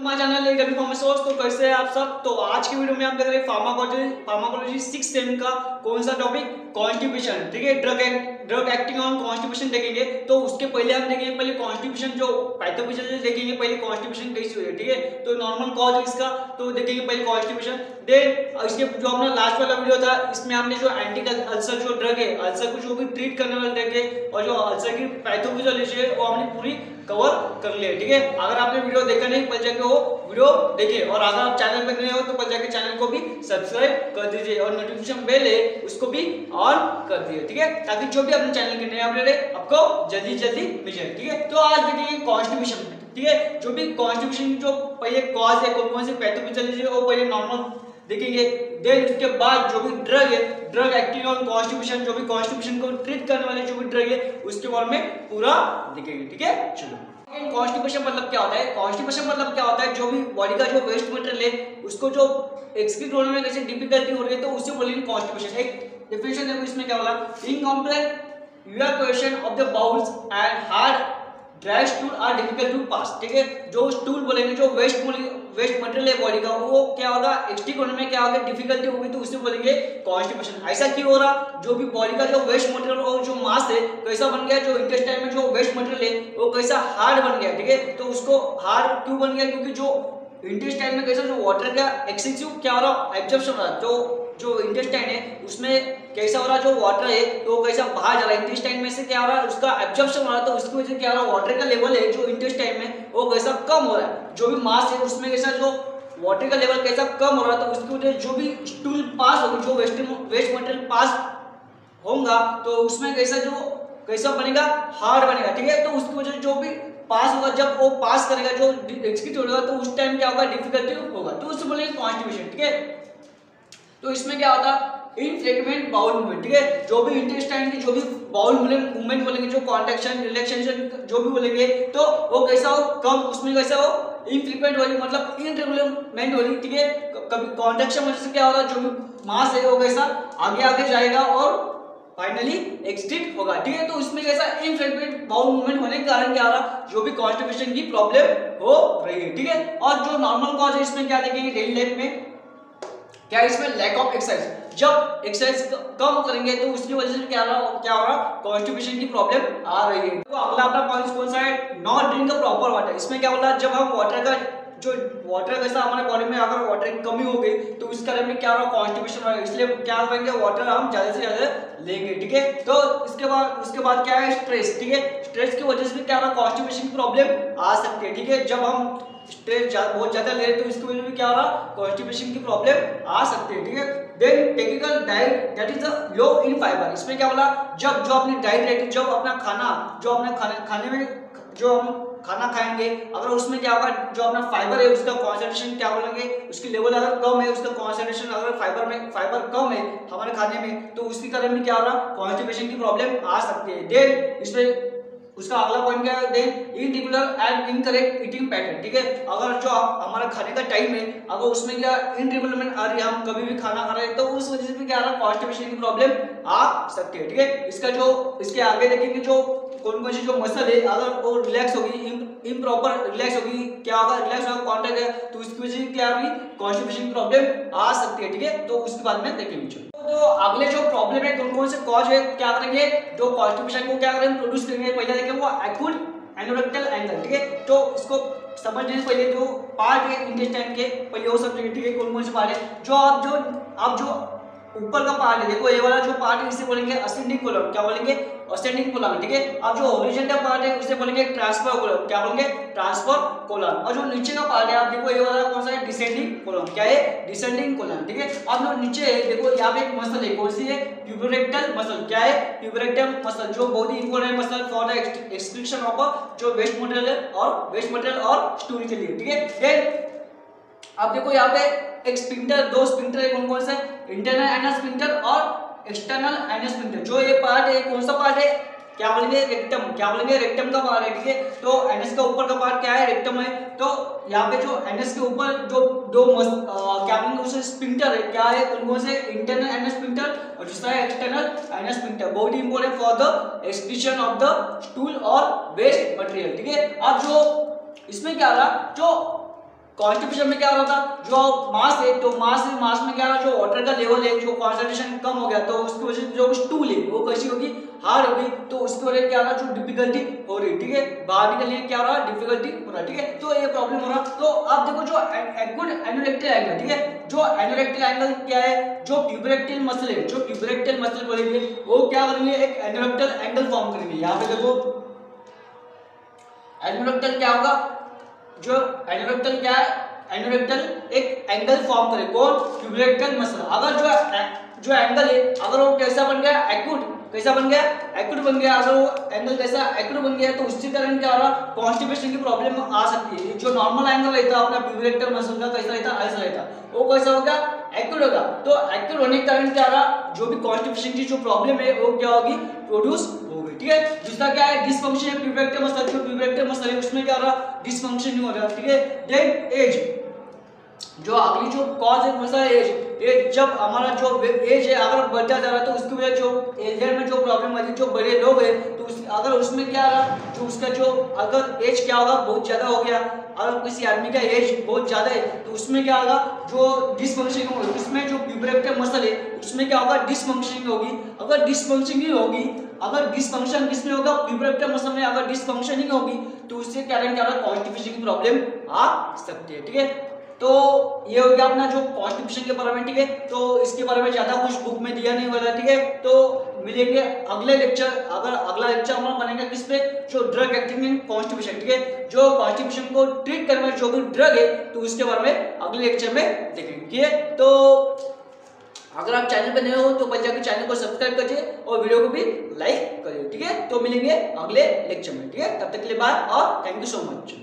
हमारे चैनल एक सोर्स। तो कैसे हैं आप सब। तो आज की वीडियो में हम देख रहे हैं फार्माकोलॉजी 6 सेम का कौन सा टॉपिक, कॉन्स्टिपेशन। ठीक है, ड्रग एक्टिंग ऑन कॉन्स्टिपेशन देखेंगे। तो उसके पहले हम देखेंगे पहले कॉन्स्टिपेशन जो पैथोफिजियोलॉजी देखेंगे, पहले कॉन्स्टिपेशन कैसी हुई है। ठीक है, तो नॉर्मल कॉज है इसका, तो देखेंगे पहले कॉन्स्टिपेशन। देन इसके जो अपना लास्ट वाला वीडियो था इसमें हमने जो एंटी अल्सर जो ड्रग है, अल्सर को जो भी ट्रीट करने वाले ड्रग है और जो अल्सर की पैथोफिजियोलॉजी है वो हमने पूरी कवर कर लिया। ठीक है, अगर आपने वीडियो देखा नहीं पहले जाके वो वीडियो देखिए, और अगर आप चैनल पर नए हो तो पहले जाके चैनल को भी सब्सक्राइब कर दीजिए और नोटिफिकेशन बेल है उसको भी ऑन कर दीजिए। ठीक है, ताकि जो भी अपने चैनल के नए अपडेट है आपको जल्दी जल्दी मिल जाए। ठीक है, तो आज देखेंगे कॉन्स्टिपेशन। ठीक है, जो भी कॉन्स्टिपेशन जो पहले कॉज है, कौन कौन से पैथोफिजियोलॉजी है वो पहले नॉर्मल देखेंगे। देन उसके बाद जो भी ड्रग है, ड्रग एक्टिंग ऑन कॉन्स्टिपेशन, जो भी कॉन्स्टिपेशन को ट्रीट करने वाले जो भी ड्रग है उसके बारे में पूरा देखेंगे। ठीक है, चलो कॉन्स्टिपेशन मतलब क्या होता है। कॉन्स्टिपेशन मतलब क्या होता है, जो भी बॉडी का जो वेस्ट मटेरियल है उसको जो एक्सक्रीट होने में कैसे डिफिकल्टी हो रही है तो उसे बोलेंगे कॉन्स्टिपेशन। एक डेफिनेशन देखो इसमें क्या बोला, incomplete evacuation of the bowels and hard dry stool are difficult to pass. ठीक है, जो स्टूल बोलेंगे जो वेस्ट मटेरियल है बॉडी का वो क्या होगा, एक्सट्रीट होने में क्या होगा, डिफिकल्टी होगी तो उसे बोलेंगे कॉन्स्टिपेशन। ऐसा क्यों हो रहा, जो भी बॉडी का जो वेस्ट मटेरियल और जो मास है कैसा बन गया, जो इंटेस्टाइन में जो वेस्ट मटेरियल है वो कैसा हार्ड बन गया। ठीक है, तो उसको हार्ड क्यों बन गया, क्योंकि जो इंटेस्टाइन में कैसा जो वाटर का एक्सेसिव क्या हो रहा, एब्जॉर्प्शन हो रहा, तो जो इंटेस्टाइन है उसमें कैसा हो रहा, जो वाटर है तो कैसा बाहर जा रहा है, इंटेस्टाइन में से क्या हो रहा है उसका एब्जॉर्प्शन हो रहा है, तो उसकी वजह से क्या हो रहा है, वाटर का लेवल है जो इंटेस्टाइन में वो कैसा कम हो रहा है। जो भी मास है उसमें कैसा जो वाटर का लेवल कैसा कम हो रहा है, तो उसकी वजह जो भी स्टूल पास होगी, जो वेस्ट मटेरियल पास होगा तो उसमें कैसा बनेगा, हार्ड बनेगा। ठीक है, तो उसकी वजह से जो भी पास होगा, जब वो पास करेगा जो एक्सक्रीट होगा तो उस टाइम क्या होगा, डिफिकल्टी होगा, तो उससे बोलेंगे कॉन्स्टिपेशन। ठीक है, तो इसमें क्या होता है, इनफ्रीक्वेंट बाउल मूवमेंट। ठीक है, जो भी इंटेस्टाइन की जो भी बाउल मूवमेंट बोलेंगे, जो कॉन्ट्रैक्शन रिलैक्सेशन जो भी बोलेंगे तो वो कैसा हो, कम, उसमें कैसा हो, इनफ्रीक्वेंट होगी, मतलब इनरेगुलरमेंट होगी। ठीक है, कभी कॉन्ट्रैक्शन वजह से क्या होगा, जो भी मास है वो कैसा आगे आगे जाएगा और फाइनली एक्सट्रीट होगा। ठीक है, तो इसमें कैसा इनफ्रीक्वेंट बाउल मूवमेंट होने के कारण क्या हो रहा, जो भी कॉन्स्टिपेशन की प्रॉब्लम हो रही है। ठीक है, और जो नॉर्मल कॉज है इसमें क्या देखेंगे डेली लाइफ में, क्या इसमें लैक ऑफ एक्सरसाइज, जब एक्सरसाइज कम करेंगे तो उसकी वजह से क्या हो रहा, कॉन्स्टिपेशन की प्रॉब्लम आ रही है। तो अगला अपना पॉइंट कौन सा है, not drink the proper water. इसमें क्या बोला, जब हम वाटर का जो वाटर कैसा हमारे बॉडी में अगर वाटर की कमी हो गई तो उस कारण में क्या हो रहा, कॉन्स्टिपेशन हो रहा है, इसलिए क्या करेंगे, वाटर हम ज्यादा से ज्यादा लेंगे। ठीक है, तो उसके बाद क्या है, स्ट्रेस। ठीक है, स्ट्रेस की वजह से भी क्या हो रहा, कॉन्स्टिपेशन की प्रॉब्लम आ सकती है। ठीक है, जब हम स्ट्रेस बहुत ज्यादा ले रहे तो इसकी वजह से भी क्या हो रहा, कॉन्स्टिपेशन की प्रॉब्लम आ सकती है। ठीक है, then technical diet that is low in fibre. इसमें क्या बोला, जब जो अपनी डाइट रहती है, जब अपना खाना जो अपने खाने में जो हम खाना खाएंगे अगर उसमें क्या होगा, जो अपना फाइबर है उसका कॉन्सेंट्रेशन क्या बोलेंगे, उसकी लेवल अगर कम है, उसका कॉन्सेंट्रेशन अगर फाइबर कम है हमारे खाने में तो उसके कारण में क्या हो रहा, कॉन्स्टिपेशन की प्रॉब्लम आ सकती है। देन इसमें उसका अगला पॉइंट क्या है, then irregular and incorrect eating pattern. ठीक है, अगर जो हमारा खाने का टाइम है अगर उसमें क्या इनरेगुलरमेंट आ रही है, हम कभी भी खाना खा रहे हैं तो उस वजह से भी क्या आ रहा, कॉन्स्टिपेशन की प्रॉब्लम आ सकती है। ठीक है, इसके आगे देखेंगे जो कौन सी जो मसल है अगर वो रिलैक्स होगी, इम्प्रॉपर रिलैक्स होगी, क्या होगा, रिलैक्स होगा कॉन्टैक्ट है तो इसकी वजह से क्या होगी, कॉन्स्टिपेशन की प्रॉब्लम आ सकती है। ठीक है, तो उसके बाद में देखेंगे। तो अगले जो प्रॉब्लम है कौन से कॉज है, क्या करेंगे, जो कॉन्स्टिपेशन को क्या करेंगे, प्रोड्यूस करेंगे। पहले देखेंगे वो एक्यूट एनोरेक्टल एंगल। ठीक है, तो इसको समझने से पहले जो पार्ट है इंटेस्टाइन के पहले वो सब। ठीक है, कौन से पार्ट है, जो आप जो ऊपर का पार्ट है, देखो ये वाला जो पार्ट है इसे बोलेंगे असेंडिंग कॉलम। क्या बोलेंगे, असेंडिंग कॉलम। ठीक है, अब जो हॉरिजॉन्टल पार्ट है उसे बोलेंगे ट्रांसफर कॉलम। क्या बोलेंगे, ट्रांसफर कॉलम। और जो नीचे का पार्ट है आप देखो ये वाला कौन सा है, डिसेंडिंग कॉलम। क्या है, डिसेंडिंग कॉलम। ठीक है, अब जो नीचे है देखो यहाँ पे एक मसल है, कौन सी है, प्यूबरेक्टल मसल। क्या है, प्यूबरेक्टल मसल, जो बहुत ही important muscle for the excretion of जो वेस्ट मटेरियल और स्टूल के लिए। ठीक है, देन अब देखो यहाँ पे एक स्फिंक्टर, दो स्फिंक्टर है, कौन से, इंटरनल एनस स्फिंक्टर और एक्सटर्नल एनस स्फिंक्टर। जो ये पार्ट है कौन सा पार्ट है, क्या बोलेंगे, रेक्टम। क्या बोलेंगे, रेक्टम का पार्ट है। ठीक है, तो एनस का ऊपर का पार्ट क्या है, रेक्टम है। तो यहाँ पे जो एनस के ऊपर जो क्या बोलेंगे उसे स्फिंक्टर है, क्या है, कौन से, इंटरनल एनस स्फिंक्टर और दूसरा है एक्सटर्नल एनस स्फिंक्टर। बहुत ही important for the excretion of the stool और वेस्ट मटेरियल। ठीक है, अब जो इसमें क्या रहा, जो कॉन्स्टिपेशन में क्या हो रहा था, जो मास है तो मास में क्या रहा, जो वाटर का लेवल है, जो कॉन्सेंट्रेशन कम हो गया, तो उसकी वजह से जो स्टूल है वो कैसी होगी, हार्ड होगी, तो उसकी वजह से क्या रहा, जो डिफिकल्टी हो रही, ठीक है, बाहर निकलने क्या हो रहा, डिफिकल्टी हो रहा, ठीक है, तो ये प्रॉब्लम हो रहा। तो अब देखो जो एनोरेक्टल एंगल, ठीक है, जो एनोरेक्टल एंगल क्या है, जो ट्यूबरेक्टल मसल है, जो ट्यूबरेक्टल मसल बोलेंगे वो क्या करेंगे, एक एनोरेक्टल एंगल फॉर्म करेंगे। यहाँ पे देखो एनोरेक्टल क्या होगा, जो एनोरेक्टल क्या है, एनोरेक्टल एक एंगल फॉर्म करे, कौन, ट्यूबरेक्टल मसल। अगर जो एंगल है अगर वो कैसा बन गया, एक्यूट, कैसा बन गया, एक्यूट बन गया, अगर वो एंगल कैसा एक्यूट बन गया तो उसके कारण क्या हो रहा, कॉन्स्टिपेशन की प्रॉब्लम आ सकती है। जो नॉर्मल एंगल रहता अपना ट्यूबरेक्टल मसल का कैसा रहता, ऐसा रहता, वो कैसा होगा, एक्यूट होगा। तो एक्यूट होने के कारण क्या रहा, जो भी कॉन्स्टिपेशन की जो प्रॉब्लम है वो क्या होगी, प्रोड्यूस होगी, ठीक है। दूसरा क्या है, डिसफंक्शन है ट्यूबरेक्टल मसल, जो ट्यूबरेक्टल मसल है उसमें क्या रहा, डिसफंक्शन नहीं हो रहा, ठीक है। देन एज, जो अगली जो कॉज है मसला एज, जब हमारा जो एज है अगर बढ़ता जा रहा है तो उसकी वजह जो एल्डर में जो प्रॉब्लम आती है, जो बड़े लोग हैं तो अगर उसमें क्या रहा, जो उसका जो अगर एज क्या होगा, बहुत ज्यादा हो गया, अगर किसी आदमी का एज बहुत ज्यादा है तो उसमें क्या होगा, जो डिसफंक्शनिंग होगी, उसमें जो ट्यूबरेक्टल मसल है उसमें क्या होगा, डिसफंक्शनिंग होगी। अगर डिसफंक्शनिंग होगी, अगर डिसफंक्शन किसमें होगा, ट्यूबरेक्टल मसल में अगर डिसफंक्शनिंग होगी तो उससे कारण क्या होगा, कॉन्स्टिपेशन की प्रॉब्लम आ सकती है, ठीक है। तो ये हो गया अपना जो कॉन्स्टिपेशन के बारे में, ठीक है। तो इसके बारे में ज्यादा कुछ बुक में दिया नहीं वाला, ठीक है। तो मिलेंगे अगले लेक्चर, अगर अगला लेक्चर हम बनेगा किस पे, जो ड्रग एक्टिंग इन कॉन्स्टिपेशन, ठीक है, जो कॉन्स्टिपेशन को ट्रीट करने वाली जो भी ड्रग है तो उसके बारे में अगले लेक्चर में देखेंगे, ठीक है। तो अगर आप चैनल पर नए हो तो पहले जाकर चैनल को सब्सक्राइब करिए और वीडियो को भी लाइक करिए, ठीक है। तो मिलेंगे अगले लेक्चर में, ठीक है, तब तक के लिए बाय और थैंक यू सो मच।